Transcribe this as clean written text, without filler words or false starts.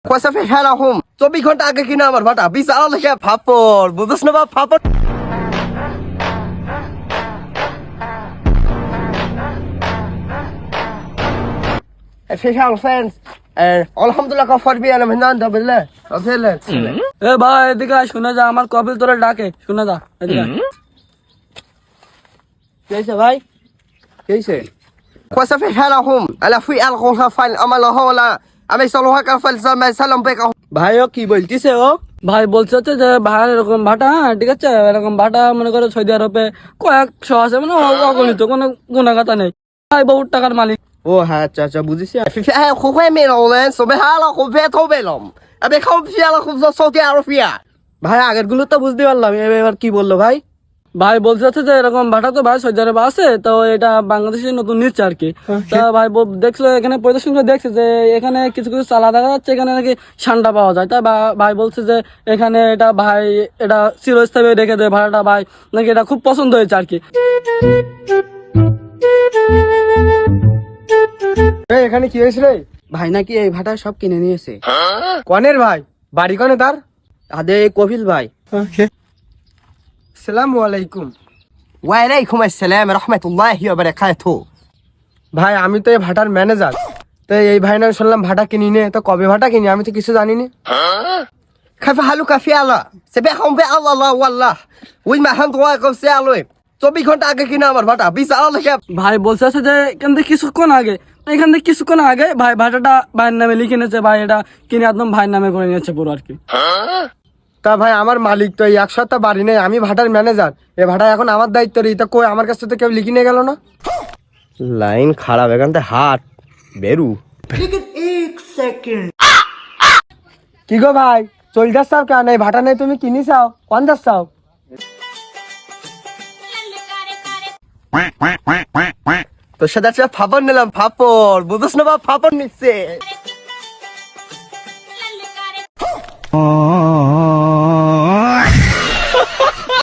পয়সা ফে খেলা হোম 24 ঘন্টা আগে কিনা আমার ভাটা বিশাল লেখা ফাপড় বুঝছ না বাপ ফাপড় আলহামদুলিল্লাহ কফর বি আলম হিন্দান দাবিল্লাহ এ ভাই এদিকে আয়, শুনে যা, আমার কপিল তোরে ডাকে, শুনে যা এদিকে আয়। কি হইছে ভাই কি হইছে পয়সা ফে খেলা হোম আলা ফি আল কোহা ফাইল আমাল হওলা আমি সলোহা কা ফাইল সালাম সালাম পে কা ভাই ও কি বলতিছে ও ভাই বলছে হচ্ছে যে ভাই এরকম ভাটা, হ্যাঁ ঠিক আছে, এরকম ভাটা মনে করো সৌদি আরবে কয়েকশো আছে, মানে অগণিত, কোনো গুণাগাতা নেই। ভাই বহুত টাকার মালিক। ও হ্যাঁ আচ্ছা আচ্ছা বুঝেছি খুবই মেলন সবে হালা খুবই থবেলম আবে খাও ফিয়ালা খুব সৌদি আরবিয়া ভাই আগের গুলো তো বুঝতে পারলাম এবার কি বললো ভাই ভাই বলছে হচ্ছে যে এরকম ভাটা তো ভাই সৌদি আরবে আছে, তো এটা বাংলাদেশে নতুন নিচ্ছে আর কি। তা ভাই দেখছিল এখানে পরিদর্শন করে দেখছে যে এখানে কিছু কিছু চালা দেখা যাচ্ছে, এখানে নাকি ঠান্ডা পাওয়া যায়। তাই ভাই বলছে যে এখানে এটা ভাই এটা চিরস্থায়ী রেখে দেয় ভাড়াটা, ভাই নাকি এটা খুব পছন্দ হয়েছে আর কি। এখানে কি হয়েছিল ভাই নাকি এই ভাটা সব কিনে নিয়েছে। কনের ভাই বাড়ি কনে তার আদে কপিল ভাই। আসসালামু আলাইকুম ওয়ালাইকুম আসসালাম রহমতুল্লাহি ওয়া বারাকাতুহু ভাই আমি তো এই ভাটার ম্যানেজার, তো এই ভাই না শুনলাম ভাটা কিনি নে, তো কবে ভাটা কিনি আমি তো কিছু জানি না। খাফা হালু কাফি আলা সেবে খামবে আল্লাহ ওয়াল্লাহ ওই মাহান তোয়া কসে আলোয় 24 ঘন্টা আগে কিনা আমার ভাটা বিশাল লেখা ভাই বলছে হচ্ছে যে এখান থেকে কিছুক্ষণ আগে ভাই ভাটাটা ভাইয়ের নামে লিখে নিয়েছে, ভাই এটা কিনে একদম ভাইয়ের নামে করে নিয়েছে পুরো আর কি। তা ভাই আমার মালিক তো এই এক সপ্তাহ বাড়ি নেই, আমি ভাটার ম্যানেজার, এই ভাটা এখন আমার দায়িত্ব রে, তা কই আমার কাছ থেকে কেউ লিখে নিয়ে গেল না। লাইন খারাপ এখান থেকে হাট বেরু কি গো ভাই চল যাচ্ছাও কেন এই ভাটা নেই তুমি কিনি চাও কোন যাচ্ছাও তো সেটা ফাপড় নিলাম ফাপড় বুঝছ না বাপ ফাপড় নিচ্ছে